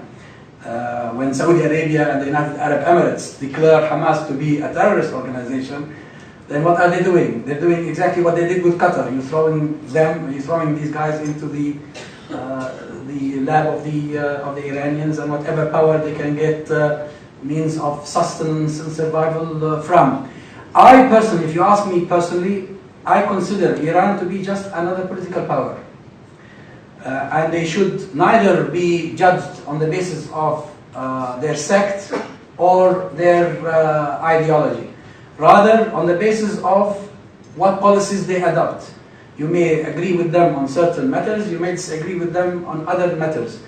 When Saudi Arabia and the United Arab Emirates declare Hamas to be a terrorist organization, then what are they doing? They're doing exactly what they did with Qatar. You're throwing these guys into the lab of the Iranians, and whatever power they can get means of sustenance and survival from. I personally, if you ask me personally, I consider Iran to be just another political power. And they should neither be judged on the basis of their sect or their ideology, rather on the basis of what policies they adopt. You may agree with them on certain matters, you may disagree with them on other matters,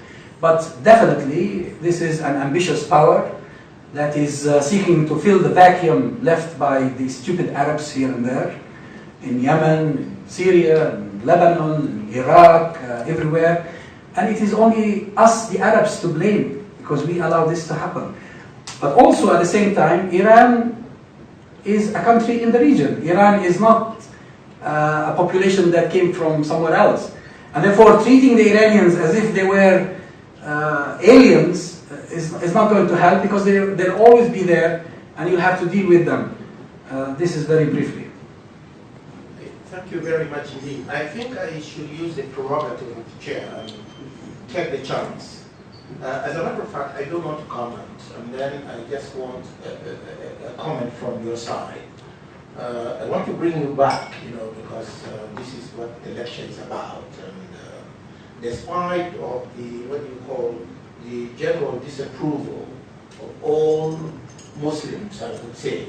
but definitely this is an ambitious power that is seeking to fill the vacuum left by the stupid Arabs here and there, in Yemen, in Syria, in Lebanon, in Iraq, everywhere. And it is only us, the Arabs, to blame because we allow this to happen. But also at the same time, Iran is a country in the region. Iran is not a population that came from somewhere else. And therefore, treating the Iranians as if they were aliens is not going to help, because they'll always be there and you'll have to deal with them. This is very briefly. Thank you very much indeed. I think I should use the prerogative of the chair and take the chance. As a matter of fact, I don't want to comment, and then I just want a comment from your side. I want to bring you back, because this is what the lecture is about. And despite of the general disapproval of all Muslims, I would say,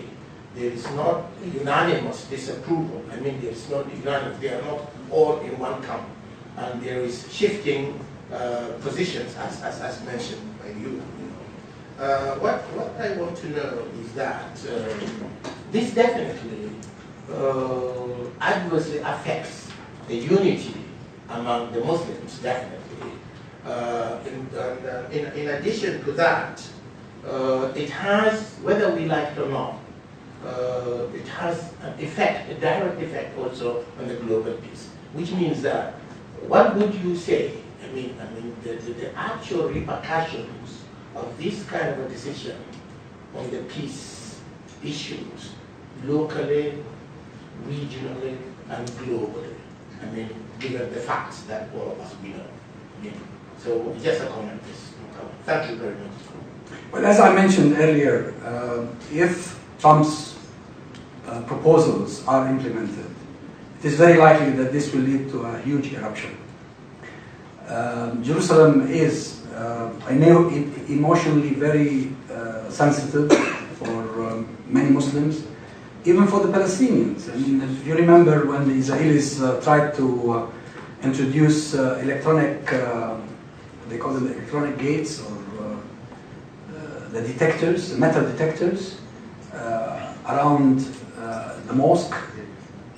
there is not unanimous disapproval. I mean, there is not unanimous. They are not all in one camp, and there is shifting positions, as mentioned by you. What I want to know is that this definitely adversely affects the unity among the Muslims, definitely. In addition to that, it has, whether we like it or not, it has an effect, a direct effect also on the global peace. Which means that, what would you say? I mean, the actual repercussions of this kind of a decision on the peace issues, locally, regionally, and globally. I mean, given the facts that all of us we know. I mean, so just a comment, please. Thank you very much. Well, as I mentioned earlier, if Trump's proposals are implemented, it is very likely that this will lead to a huge eruption. Jerusalem is I know it emotionally very sensitive for many Muslims, even for the Palestinians. I mean, if you remember when the Israelis tried to introduce electronic, they call them electronic gates, or the detectors, the metal detectors, around the mosque,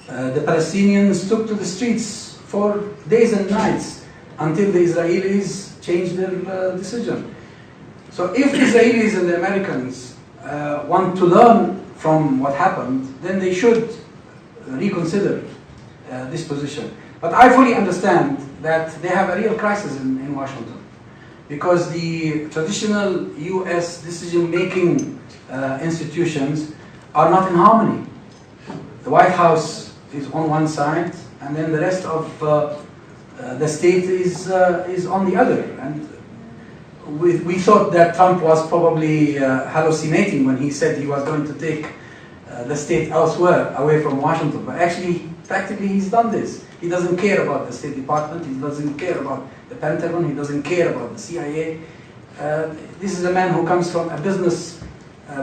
the Palestinians took to the streets for days and nights until the Israelis changed their decision. So if the Israelis and the Americans want to learn from what happened, then they should reconsider this position. But I fully understand that they have a real crisis in Washington, because the traditional US decision-making institutions are not in harmony. The White House is on one side, and then the rest of the state is on the other. And we thought that Trump was probably hallucinating when he said he was going to take the state elsewhere, away from Washington. But actually, practically, he's done this. He doesn't care about the State Department. He doesn't care about the Pentagon. He doesn't care about the CIA. This is a man who comes from a business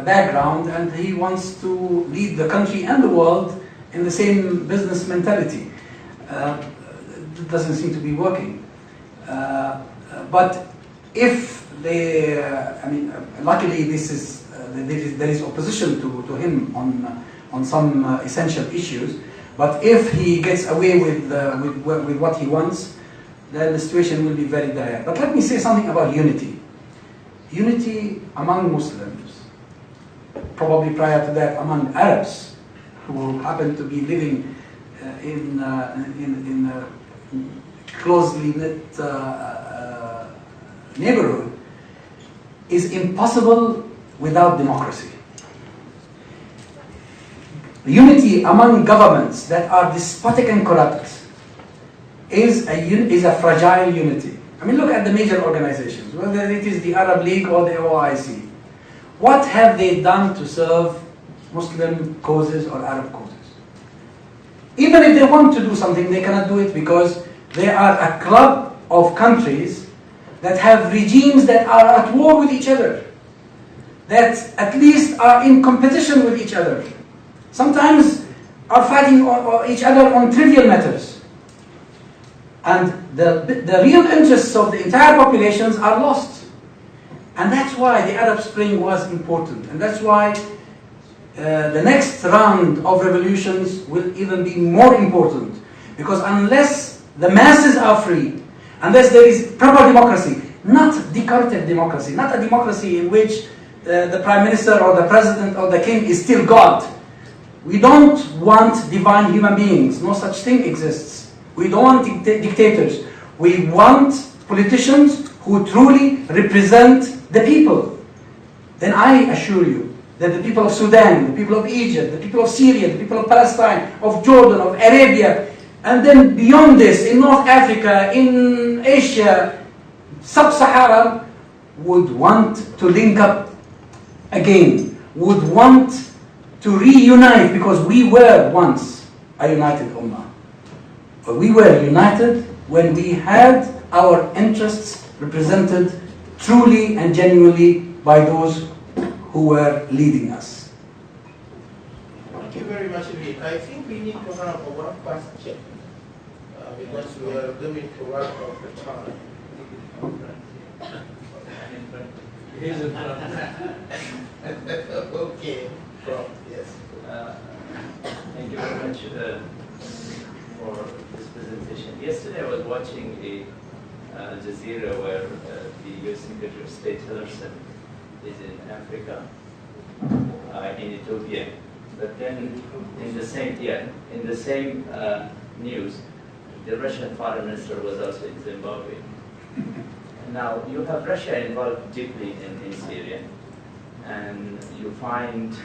background, and he wants to lead the country and the world in the same business mentality. It doesn't seem to be working. But if they, I mean, luckily this is there is opposition to him on some essential issues. But if he gets away with what he wants, then the situation will be very dire. But let me say something about unity. Unity among Muslims, probably prior to that among Arabs, who happen to be living in a closely knit neighborhood, is impossible without democracy. Unity among governments that are despotic and corrupt is a fragile unity. I mean, look at the major organizations, whether it is the Arab League or the OIC. What have they done to serve Muslim causes or Arab causes? Even if they want to do something, they cannot do it because they are a club of countries that have regimes that are at war with each other, that at least are in competition with each other, sometimes are fighting each other on trivial matters. And the real interests of the entire populations are lost. And that's why the Arab Spring was important. And that's why the next round of revolutions will even be more important. Because unless the masses are free, unless there is proper democracy, not decorative democracy, not a democracy in which the Prime Minister or the President or the King is still God. We don't want divine human beings. No such thing exists. We don't want dictators. We want politicians who truly represent the people. Then I assure you that the people of Sudan, the people of Egypt, the people of Syria, the people of Palestine, of Jordan, of Arabia, and then beyond this, in North Africa, in Asia, Sub-Sahara, would want to link up again, would want to reunite, because we were once a united ummah. But we were united when we had our interests represented truly and genuinely by those who were leading us. Thank you very much indeed. I think we need to have one question because we are going to run out of time. Okay, yes. Thank you very much for this presentation. Yesterday I was watching a Al Jazeera where the U.S. Secretary of State Tillerson is in Africa, in Ethiopia. But then in the same news, the Russian foreign minister was also in Zimbabwe. Now you have Russia involved deeply in Syria, and you find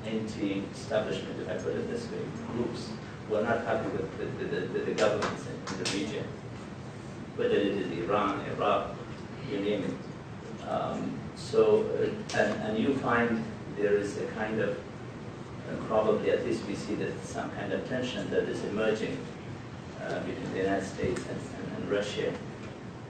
anti-establishment, if I put it this way, groups who are not happy with the governments in the region, whether it is Iran, Iraq, you name it. And you find there is a kind of, probably at least we see that some kind of tension that is emerging between the United States and Russia.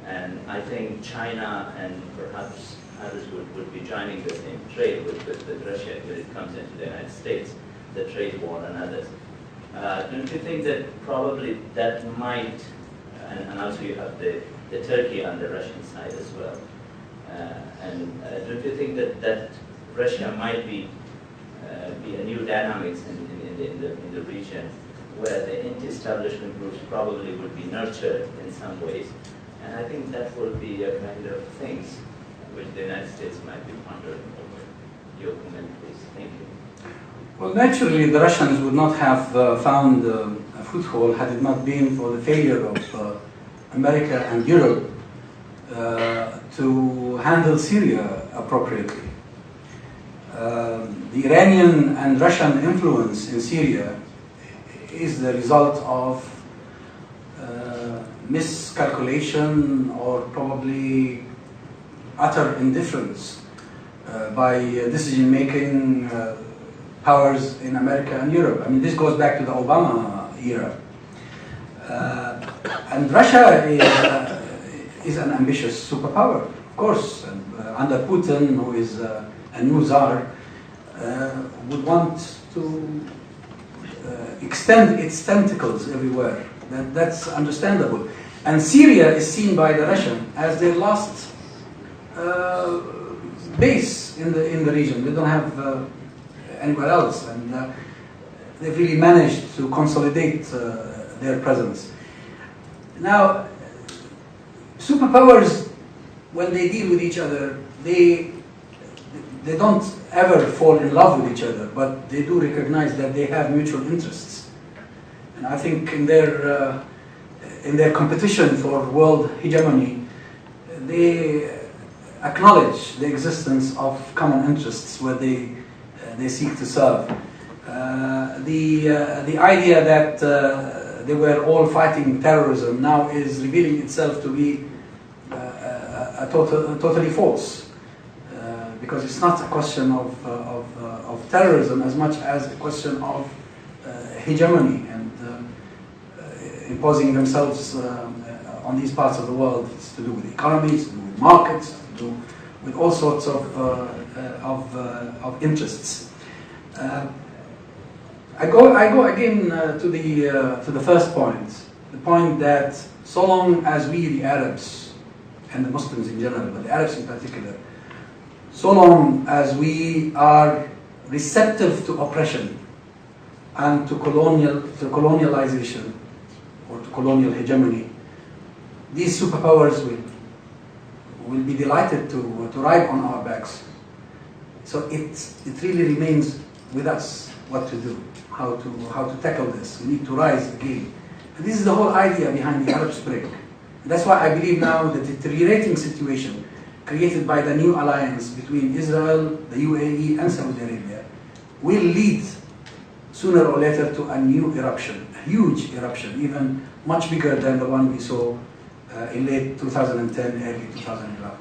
And I think China and perhaps others would be joining the same trade with Russia when it comes into the United States, the trade war and others. Don't you think that probably that might, and also you have the Turkey on the Russian side as well, don't you think that Russia might be a new dynamics in the region where the anti-establishment groups probably would be nurtured in some ways? And I think that will be a kind of things which the United States might be pondering over. Your comment, please. Thank you. Well, naturally, the Russians would not have found a foothold had it not been for the failure of America and Europe to handle Syria appropriately. The Iranian and Russian influence in Syria is the result of miscalculation or probably utter indifference by decision-making powers in America and Europe. I mean, this goes back to the Obama era. And Russia is an ambitious superpower, of course. And, under Putin, who is a new czar, would want to extend its tentacles everywhere. That's understandable. And Syria is seen by the Russian as their last base in the region. They don't have anywhere else, and they've really managed to consolidate their presence. Now, superpowers, when they deal with each other, they don't ever fall in love with each other, but they do recognize that they have mutual interests. And I think in their competition for world hegemony, they acknowledge the existence of common interests where they seek to serve. The idea that they were all fighting terrorism now is revealing itself to be totally false, because it's not a question of terrorism as much as a question of hegemony and imposing themselves on these parts of the world. It's to do with economies, to do with markets, to do with all sorts of interests. I go again to the first point, the point that so long as we, the Arabs, and the Muslims in general, but the Arabs in particular, so long as we are receptive to oppression and to colonialization or to colonial hegemony, these superpowers will be delighted to ride on our backs. So it really remains with us what to do, how to tackle this. We need to rise again. And this is the whole idea behind the Arab Spring. And that's why I believe now the deteriorating situation created by the new alliance between Israel, the UAE, and Saudi Arabia will lead sooner or later to a new eruption, a huge eruption, even much bigger than the one we saw in late 2010, early 2011.